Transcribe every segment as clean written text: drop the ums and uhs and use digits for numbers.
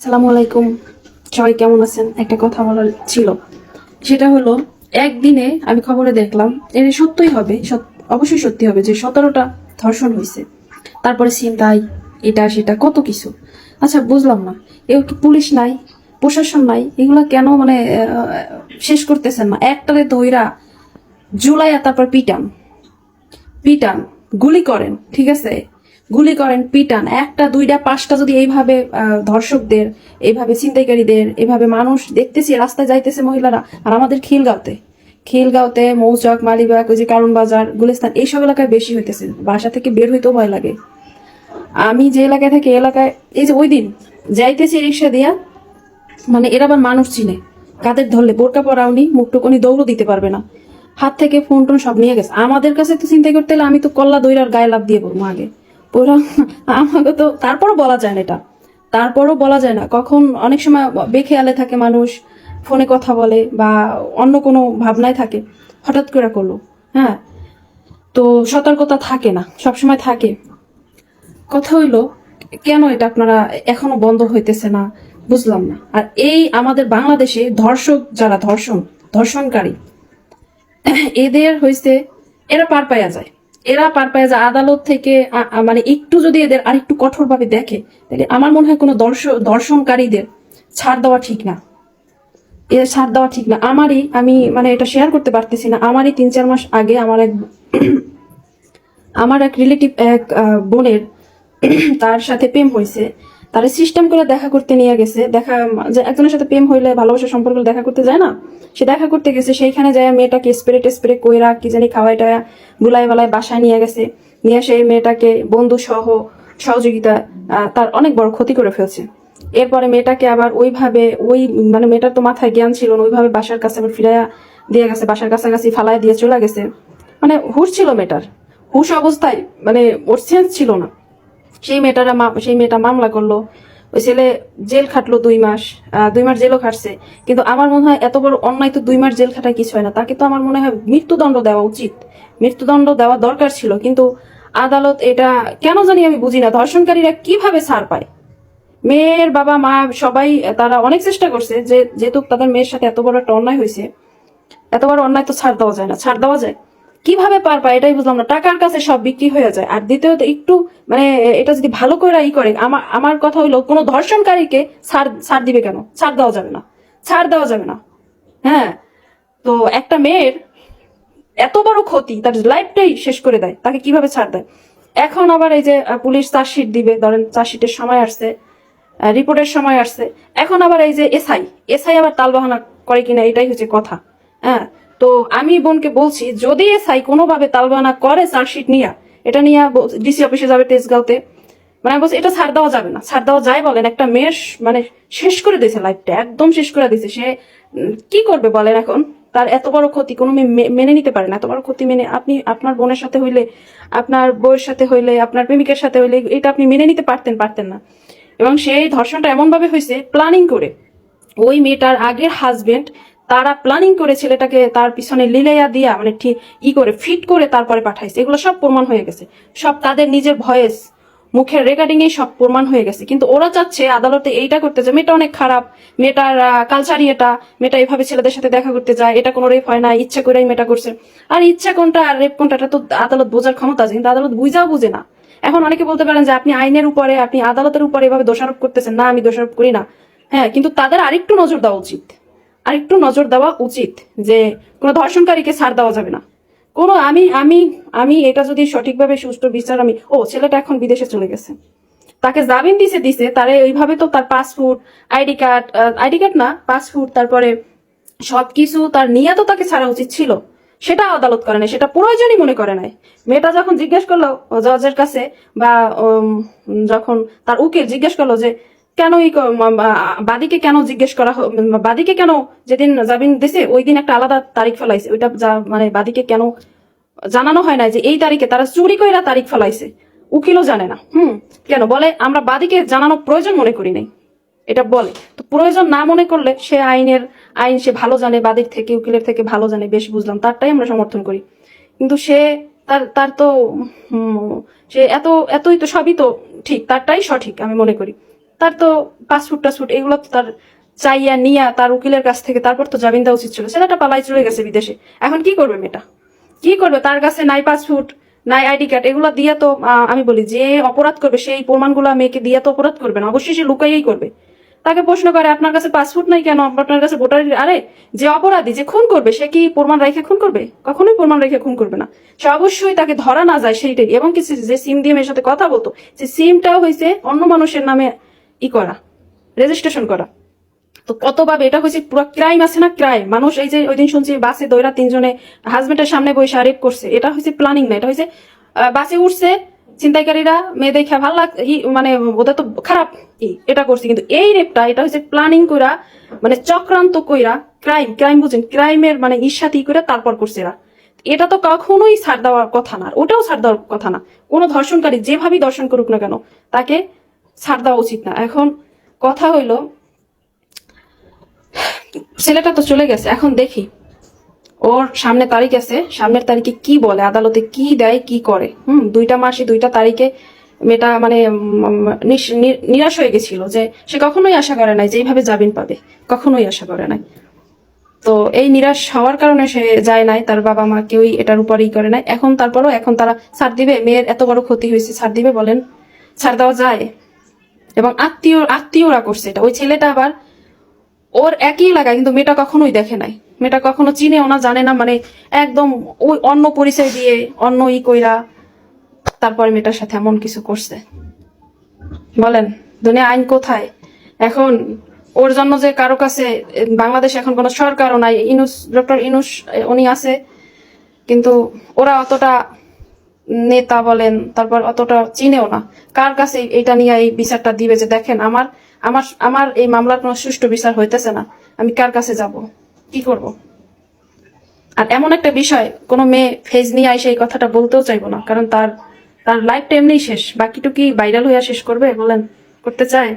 সালামু আলাইকুম, সবাই কেমন আছেন? একটা কথা বলার ছিল, সেটা হলো একদিনে আমি খবরে দেখলাম, এর সত্যই হবে, অবশ্যই সত্যি হবে যে 17টা ধর্ষণ হয়েছে। তারপরে ছিনতাই, এটা সেটা কত কিছু। আচ্ছা, বুঝলাম না, এও কি পুলিশ নাই, প্রশাসন নাই, এগুলা কেন মানে শেষ করতেছেন না? একটারে দইরা জুলাইয়া তারপর পিটান, পিটান, গুলি করেন, ঠিক আছে, গুলি করেন, পিটান, একটা দুইটা পাঁচটা যদি এইভাবে ধর্ষকদের, এইভাবে ছিনতাইকারীদের, এইভাবে মানুষ দেখতেছি রাস্তায় যাইতেছে মহিলারা। আর আমাদের খিলগাঁওতে মৌচক, মালিবাগ, ওই যে কারণ বাজার, গুলিস্তান, এইসব এলাকায় বেশি হইতেছে। বাসা থেকে বের হইতেও ভয় লাগে। আমি যে এলাকায় থাকি, এলাকায় এই যে ওই দিন যাইতেছি রিক্সা দিয়া, মানে এরা আবার মানুষ চিনে, কাদের ধরলে বোরকা পরাওনি, মুখটুকুনি দৌড়ও দিতে পারবে না, হাত থেকে ফোন টোন সব নিয়ে গেছে। আমাদের কাছে তো চিন্তা করতে হলে আমি তো কল্লা দইরার গায়ে লাভ দিয়ে পড়বো আগে পুরা। আমাকে তো তারপরও বলা যায় না, এটা তারপরও বলা যায় না। কখন অনেক সময় বেখেয়ালে থাকে মানুষ, ফোনে কথা বলে বা অন্য কোনো ভাবনায় থাকে, হঠাৎ করে করলো, হ্যাঁ, তো সতর্কতা থাকে না, সবসময় থাকে। কথা হইলো, কেন এটা আপনারা এখনো বন্ধ হইতেছে না, বুঝলাম না। আর এই আমাদের বাংলাদেশে যারা ধর্ষণকারী, এদের হইছে, এরা পার পাইয়া যায়, আদালত থেকে মানে একটু যদি এদের আর একটু কঠোর ভাবে দেখে, তাহলে আমার মনে হয় কোনো দর্শনকারীদের ছাড় দেওয়া ঠিক না। এদের ছাড় দেওয়া ঠিক না। আমি মানে এটা শেয়ার করতে পারতেছি না। আমারই 3-4 মাস আগে আমার এক রিলেটিভ, এক বোনের তার সাথে প্রেম হয়েছে। তারা সিস্টেম করে দেখা করতে নিয়ে গেছে। যে একজনের সাথে প্রেম হইলে, ভালোবাসার সম্পর্ক দেখা করতে যায় না, সে দেখা করতে গেছে, সেইখানে যায় মেয়েটাকে স্প্রে কইরা কি জানি খাওয়াই টাওয়া বুলাই বালাই বাসায় নিয়ে গেছে। নিয়ে সেই মেয়েটাকে বন্ধু সহ সহযোগিতা তার অনেক বড় ক্ষতি করে ফেলছে। এরপরে মেয়েটাকে আবার ওইভাবে, মানে মেয়েটার তো মাথায় জ্ঞান ছিল না, ওইভাবে বাসার কাছে আবার ফিরাইয়া দিয়ে গেছে, বাসার কাছাকাছি ফালায় দিয়ে চলে গেছে। মানে হুশ ছিল মেয়েটার, হুশ অবস্থায়, মানে ওর সেন্স ছিল না। সেই মেয়েটা মামলা করলো, ওই ছেলে জেল খাটলো 2 মাস, 2 মাস জেলও খাটছে। কিন্তু আমার মনে হয় এত বড় অন্যায় তো 2 মাস জেল খাটায় কিছু হয় না, তাকে তো আমার মনে হয় মৃত্যুদণ্ড দেওয়া উচিত, মৃত্যুদণ্ড দেওয়া দরকার ছিল। কিন্তু আদালত এটা কেন জানি আমি বুঝি না, ধর্ষণকারীরা কিভাবে ছাড় পায়। মেয়ের বাবা মা সবাই তারা অনেক চেষ্টা করছে, যে যেহেতু তাদের মেয়ের সাথে এত বড় একটা অন্যায় হয়েছে, এত বড় অন্যায় তো ছাড় দেওয়া যায় না, ছাড় দেওয়া যায় কিভাবে পার পায় এটাই বুঝলাম না। টাকার কাছে সব বিক্রি হয়ে যায়। আর দ্বিতীয়ত একটু মানে এটা যদি ভালো করে করে, আমার কথা হইলো, কোনো ধর্ষণকারীকে ছাড় দিবে কেন? ছাড় দেওয়া যাবে না, ছাড় দেওয়া যাবে না। হ্যাঁ, তো একটা মেয়ের এত বড় ক্ষতি, তার লাইফটাই শেষ করে দেয়, তাকে কিভাবে ছাড় দেয়? এখন আবার এই যে পুলিশ চার্জশিট দিবে, ধরেন চার্জশিটের সময় আসছে, রিপোর্টের সময় আসছে, এখন আবার এই যে এসআই আবার তালবাহানা করে কিনা, এটাই হচ্ছে কথা। হ্যাঁ, তো আমি বোনকে বলছি, যদি এসআই কোনোভাবে তালবাহানা করে চার্জশিট নিয়ে, এটা নিয়ে ডিসি অফিসে যাবে তেজগাঁওতে, মানে আমি বলছি এটা ছাড় দেওয়া যাবে না। ছাড় দেওয়া যায় বলেন? একটা মেয়ের মানে শেষ করে দিয়েছে, লাইফটা একদম শেষ করে দিয়েছে। সে কি করবে বলেন এখন? তার এত বড় ক্ষতি কোনো মেনে নিতে পারে না। এত বড় ক্ষতি মেনে, আপনি আপনার বোনের সাথে হইলে, আপনার বউয়ের সাথে হইলে, আপনার প্রেমিকের সাথে হইলে, এটা আপনি মেনে নিতে পারতেন না। এবং সেই ধর্ষণটা এমন ভাবে হয়েছে প্ল্যানিং করে, ওই মেয়েটার আগের হাজবেন্ড, তারা প্ল্যানিং করে ছেলেটাকে তার পিছনে লিলাইয়া দিয়া, মানে ঠিক করে ফিট করে তারপরে পাঠাইছে। এগুলো সব প্রমাণ হয়ে গেছে, সব তাদের নিজের ভয়েস, মুখের রেকর্ডিং এ সব প্রমাণ হয়ে গেছে। কিন্তু ওরা চাচ্ছে আদালতে এইটা করতে যে মেয়েটা অনেক খারাপ, মেয়েটার কালচারই এটা, মেয়েটা এইভাবে ছেলেদের সাথে দেখা করতে যায়, এটা কোনো রেপ হয় না, ইচ্ছা করেই মেয়েটা করছে। আর ইচ্ছা কোনটা আর রেপ কোনটা, এটা তো আদালত বোঝার ক্ষমতা আছে, কিন্তু আদালত বুঝে না। এখন অনেকে বলতে পারেন যে আপনি আইনের উপরে, আপনি আদালতের উপরে এভাবে দোষারোপ করতেছেন। না, আমি দোষারোপ করি না। হ্যাঁ, কিন্তু তাদের আরেকটু নজর দেওয়া উচিত, যে কোনো ধর্ষণকারীকে ছাড় দেওয়া যাবে না। কোনো আমি আমি আমি এটা যদি সঠিকভাবে সুষ্ঠু বিচার, ছেলেটা এখন বিদেশে চলে গেছে, তাকে জামিন দিছে তারে ওইভাবে, তো তার পাসপোর্ট, আইডি কার্ড না, পাসপোর্ট, তারপরে সবকিছু তার নিয়ে তো তাকে ছাড়া উচিত ছিল। সেটা আদালত করে নাই, সেটা প্রয়োজনই মনে করে নাই। মেয়েটা যখন জিজ্ঞেস করলো জজের কাছে, বা যখন তার উকিল জিজ্ঞেস করলো যে কেন বাদীকে কেন জিজ্ঞেস করা, বাদীকে কেন যেদিন জামিন দিছে ওই দিন একটা আলাদা তারিখ ফেলাইছে, ওইটা মানে বাদীকে কেন জানানো হয় না যে এই তারিখে তারা চুরি কইরা তারিখ ফেলাইছে, উকিলও জানে না। কেন বলে? আমরা বাদীকে জানানো প্রয়োজন মনে করি নাই, এটা বলে। তো প্রয়োজন না মনে করলে সে আইন সে ভালো জানে, বাদীর থেকে, উকিলের থেকে ভালো জানে, বেশ বুঝলাম, তারটাই আমরা সমর্থন করি। কিন্তু সে তার তো সে এতই তো সবই তো ঠিক, তারটাই সঠিক আমি মনে করি। তার তো পাসপোর্ট টাসপোর্ট এগুলো তো তার চাইয়া নিয়া তার উকিলের কাছ থেকে তারপর তো জামিন দেওয়া উচিত ছিল। ছেলেটা পালাই চলে গেছে বিদেশে, এখন কি করবে মেয়েটা? কি করবে? তার কাছে নাই পাসপোর্ট নাই আইডি কার্ড, এগুলো দিয়ে তো আমি বলি যে অপরাধ করবে সেই প্রমাণগুলো মেয়েকে দিয়ে তো অপরাধ করবে না, অবশ্যই সে লুকাইয়েই করবে। তাকে প্রশ্ন করে আপনার কাছে পাসপোর্ট নাই কেন, আপনার কাছে ভোটার, আরে যে অপরাধী যে খুন করবে সে কি প্রমাণ রেখে খুন করবে? কখনোই প্রমাণ রেখে খুন করবে না। সে অবশ্যই তাকে ধরা না যায় সেইটাই। এবং কিছু যে সিম দিয়ে মেয়ের সাথে কথা বলতো, যে সিমটাও হয়েছে অন্য মানুষের নামে করা, রেজিস্ট্রেশন করা। তো কতভাবে এটা হয়েছে, পুরো ক্রাইম আছে না, ক্রাইম। মানুষ এই যে ওই দিন শুনছি বাসে দইরা 3 জনে হাজবেন্ডের সামনে বসে রেপ করছে, এটা হয়েছে প্ল্যানিং না, এটা হয়েছে বাসে উঠছে ছিনতাইকারীরা, মেয়ে দেখা ভালো মানে ওদের তো খারাপ এটা করছে, কিন্তু এই রেপটা এটা হচ্ছে প্ল্যানিং কইরা, মানে চক্রান্ত কইরা, ক্রাইম, ক্রাইম বুঝেন, ক্রাইমের মানে ইস্যাতি করে তারপর করছে এরা। এটা তো কখনোই ছাড় দেওয়ার কথা না, ওটাও ছাড় দেওয়ার কথা না। কোনো ধর্ষণকারী যেভাবেই ধর্ষণ করুক না কেন তাকে ছাড় দেওয়া উচিত না। এখন কথা হইলো ছেলেটা তো চলে গেছে, এখন দেখি ওর সামনে তারিখ আছে, সামনের তারিখে কি বলে, আদালতে কি দেয়, কি করে। 2টা মাসে 2টা তারিখে মেয়েটা মানে নিরাশ হয়ে গেছিল, যে সে কখনোই আশা করে নাই যে এইভাবে জামিন পাবে, কখনোই আশা করে নাই। তো এই নিরাশ হওয়ার কারণে সে যায় নাই, তার বাবা মা কেউই এটার উপরই করে নাই। এখন তারপরও এখন তারা ছাড় দিবে? মেয়ের এত বড় ক্ষতি হয়েছে, ছাড় দিবে বলেন? ছাড় দেওয়া যায়? এবং আত্মীয়রা করছে এটা। ওই ছেলেটা আবার ওর একই এলাকায়, কিন্তু মেয়েটা কখনোই দেখে নাই, মেয়েটা কখনো চিনেও না, জানে না, মানে একদম ওই অন্য পরিচয় দিয়ে অন্য কইরা তারপরে মেয়েটার সাথে এমন কিছু করছে। বলেন দুনিয়া আইন কোথায় এখন? ওর জন্য যে কারো কাছে বাংলাদেশে এখন কোনো সরকারও নাই, ডক্টর ইনুস উনি আছে, কিন্তু ওরা অতটা নেতা বলেন তারপর অতটা চিনেও না। কার কাছে এটা নিয়ে এই বিচারটা দিবে যে দেখেন আমার আমার আমার এই মামলার কোনো সুষ্ঠু বিচার হইতেছে না, আমি কার কাছে যাব, কি করব? আর এমন একটা বিষয় কোনো মেয়ে ফেজ নিয়ে আইসে এই কথাটা বলতেও চাইবো না, কারণ তার তার লাইফটা এমনি শেষ, বাকিটুকি ভাইরাল হইয়া শেষ করবে বলেন? করতে চায়?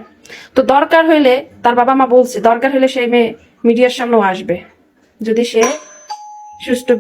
তো দরকার হইলে তার বাবা মা বলছে দরকার হইলে সেই মেয়ে মিডিয়ার সামনেও আসবে, যদি সে সুষ্ঠু